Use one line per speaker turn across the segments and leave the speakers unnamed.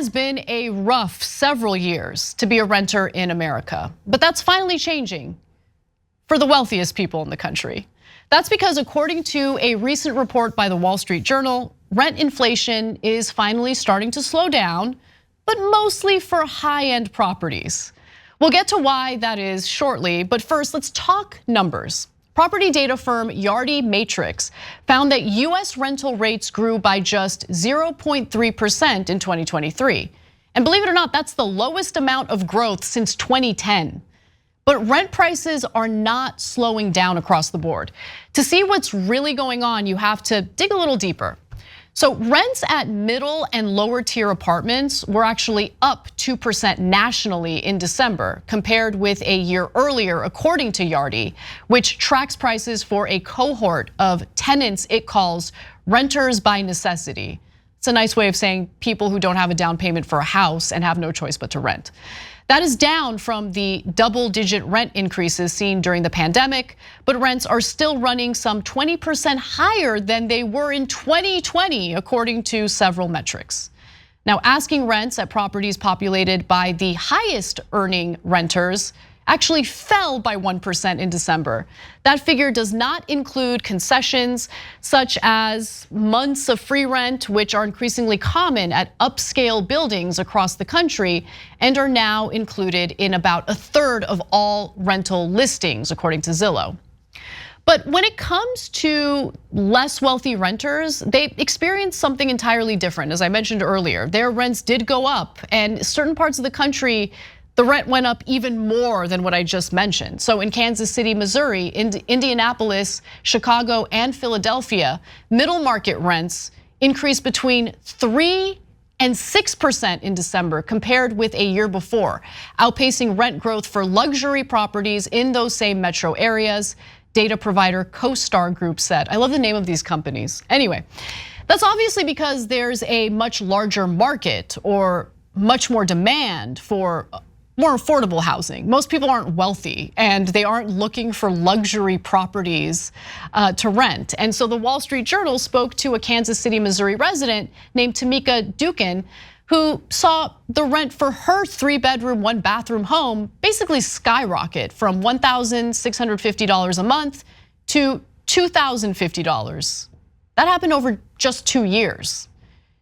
has been a rough several years to be a renter in America, but that's finally changing for the wealthiest people in the country. That's because according to a recent report by the Wall Street Journal, rent inflation is finally starting to slow down, but mostly for high-end properties. We'll get to why that is shortly, but first let's talk numbers. Property data firm Yardi Matrix found that US rental rates grew by just 0.3% in 2023. And believe it or not, that's the lowest amount of growth since 2010. But rent prices are not slowing down across the board. To see what's really going on, you have to dig a little deeper. So rents at middle and lower tier apartments were actually up 2% nationally in December, compared with a year earlier, according to Yardi, which tracks prices for a cohort of tenants it calls renters by necessity. It's a nice way of saying people who don't have a down payment for a house and have no choice but to rent. That is down from the double-digit rent increases seen during the pandemic, but rents are still running some 20% higher than they were in 2020, according to several metrics. Now, asking rents at properties populated by the highest earning renters actually fell by 1% in December. That figure does not include concessions such as months of free rent, which are increasingly common at upscale buildings across the country and are now included in about a third of all rental listings, according to Zillow. But when it comes to less wealthy renters, they experience something entirely different. As I mentioned earlier, their rents did go up, and certain parts of the country, the rent went up even more than what I just mentioned. So in Kansas City, Missouri, Indianapolis, Chicago, and Philadelphia, middle market rents increased between 3% and 6% in December compared with a year before, outpacing rent growth for luxury properties in those same metro areas, data provider CoStar Group said. I love the name of these companies. Anyway, that's obviously because there's a much larger market or much more demand for more affordable housing. Most people aren't wealthy and they aren't looking for luxury properties to rent. And so the Wall Street Journal spoke to a Kansas City, Missouri resident named Tamika Dukin, who saw the rent for her 3-bedroom, 1-bathroom home basically skyrocket from $1,650 a month to $2,050. That happened over just 2 years.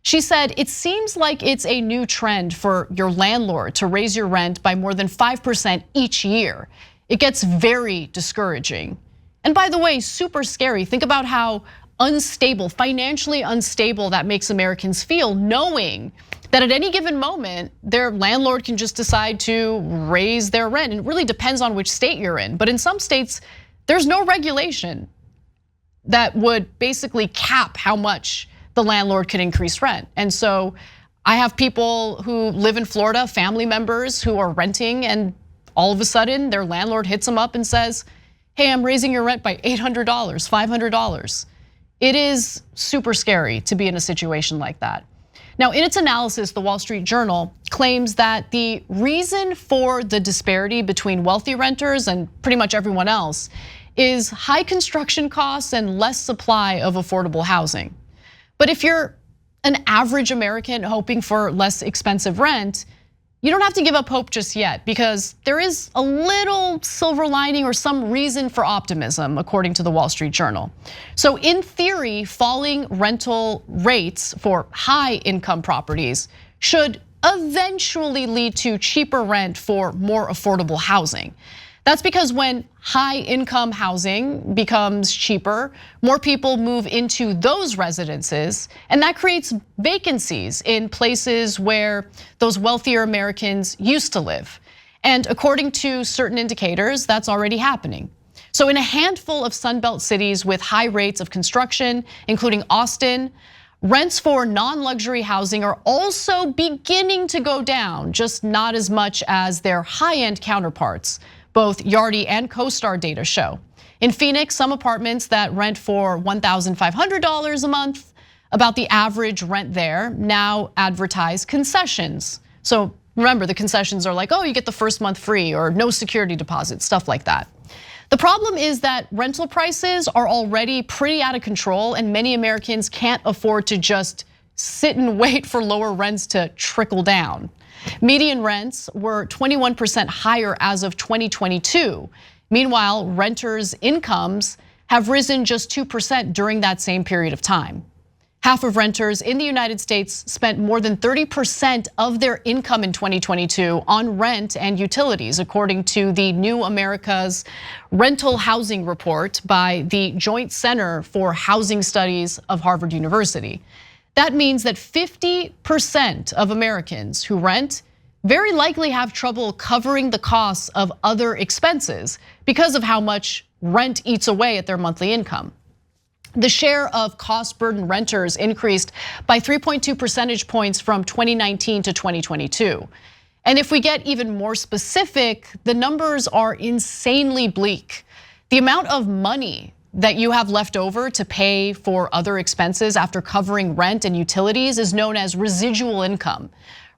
She said, it seems like it's a new trend for your landlord to raise your rent by more than 5% each year. It gets very discouraging. And by the way, super scary. Think about how unstable, financially unstable that makes Americans feel, knowing that at any given moment, their landlord can just decide to raise their rent. And it really depends on which state you're in. But in some states, there's no regulation that would basically cap how much the landlord could increase rent. And so I have people who live in Florida, family members who are renting, and all of a sudden their landlord hits them up and says, hey, I'm raising your rent by $800, $500. It is super scary to be in a situation like that. Now, in its analysis, the Wall Street Journal claims that the reason for the disparity between wealthy renters and pretty much everyone else is high construction costs and less supply of affordable housing. But if you're an average American hoping for less expensive rent, you don't have to give up hope just yet, because there is a little silver lining or some reason for optimism, according to the Wall Street Journal. So in theory, falling rental rates for high income properties should eventually lead to cheaper rent for more affordable housing. That's because when high income housing becomes cheaper, more people move into those residences, and that creates vacancies in places where those wealthier Americans used to live. And according to certain indicators, that's already happening. So in a handful of Sunbelt cities with high rates of construction, including Austin, rents for non-luxury housing are also beginning to go down, just not as much as their high-end counterparts. Both Yardi and CoStar data show. In Phoenix, some apartments that rent for $1,500 a month, about the average rent there, now advertise concessions. So remember, the concessions are like, oh, you get the first month free or no security deposit, stuff like that. The problem is that rental prices are already pretty out of control, and many Americans can't afford to just sit and wait for lower rents to trickle down. Median rents were 21% higher as of 2022. Meanwhile, renters' incomes have risen just 2% during that same period of time. Half of renters in the United States spent more than 30% of their income in 2022 on rent and utilities, according to the New America's Rental Housing Report by the Joint Center for Housing Studies of Harvard University. That means that 50% of Americans who rent very likely have trouble covering the costs of other expenses because of how much rent eats away at their monthly income. The share of cost-burdened renters increased by 3.2 percentage points from 2019 to 2022. And if we get even more specific, the numbers are insanely bleak. The amount of money that you have left over to pay for other expenses after covering rent and utilities is known as residual income.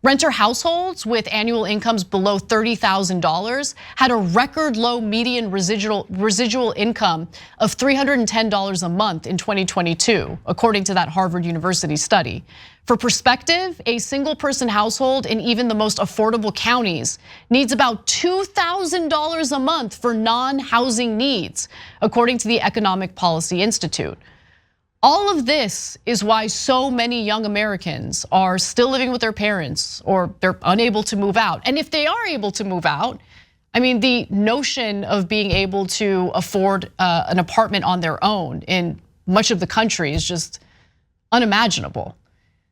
Renter households with annual incomes below $30,000 had a record low median residual income of $310 a month in 2022, according to that Harvard University study. For perspective, a single person household in even the most affordable counties needs about $2,000 a month for non-housing needs, according to the Economic Policy Institute. All of this is why so many young Americans are still living with their parents or they're unable to move out. And if they are able to move out, I mean, the notion of being able to afford an apartment on their own in much of the country is just unimaginable.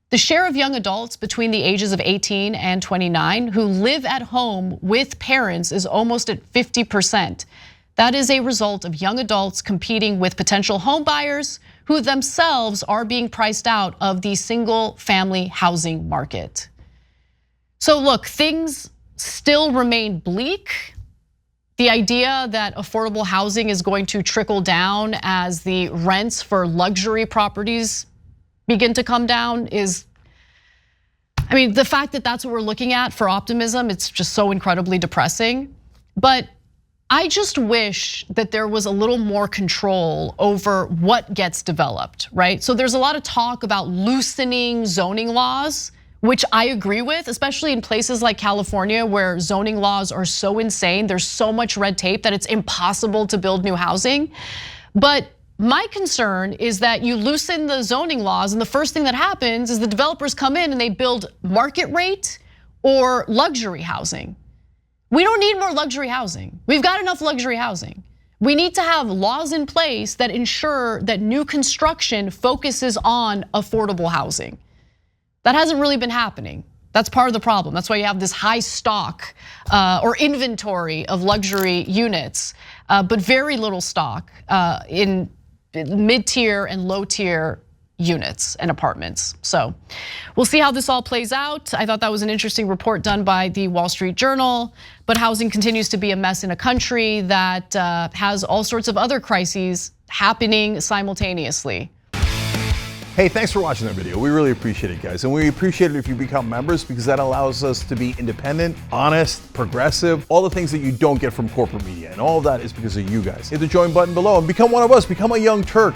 The share of young adults between the ages of 18 and 29 who live at home with parents is almost at 50%. That is a result of young adults competing with potential home buyers who themselves are being priced out of the single family housing market. So look, things still remain bleak. The idea that affordable housing is going to trickle down as the rents for luxury properties begin to come down is, I mean, the fact that that's what we're looking at for optimism, it's just so incredibly depressing. But I just wish that there was a little more control over what gets developed, right? So there's a lot of talk about loosening zoning laws, which I agree with, especially in places like California where zoning laws are so insane. There's so much red tape that it's impossible to build new housing. But my concern is that you loosen the zoning laws and the first thing that happens is the developers come in and they build market rate or luxury housing. We don't need more luxury housing. We've got enough luxury housing. We need to have laws in place that ensure that new construction focuses on affordable housing. That hasn't really been happening. That's part of the problem. That's why you have this high stock or inventory of luxury units, but very little stock in mid-tier and low-tier units and apartments. So we'll see how this all plays out. I thought that was an interesting report done by the Wall Street Journal, but housing continues to be a mess in a country that has all sorts of other crises happening simultaneously.
Hey, thanks for watching that video. We really appreciate it, guys. And we appreciate it if you become members because that allows us to be independent, honest, progressive, all the things that you don't get from corporate media. And all of that is because of you guys. Hit the join button below and become one of us, become a Young Turk.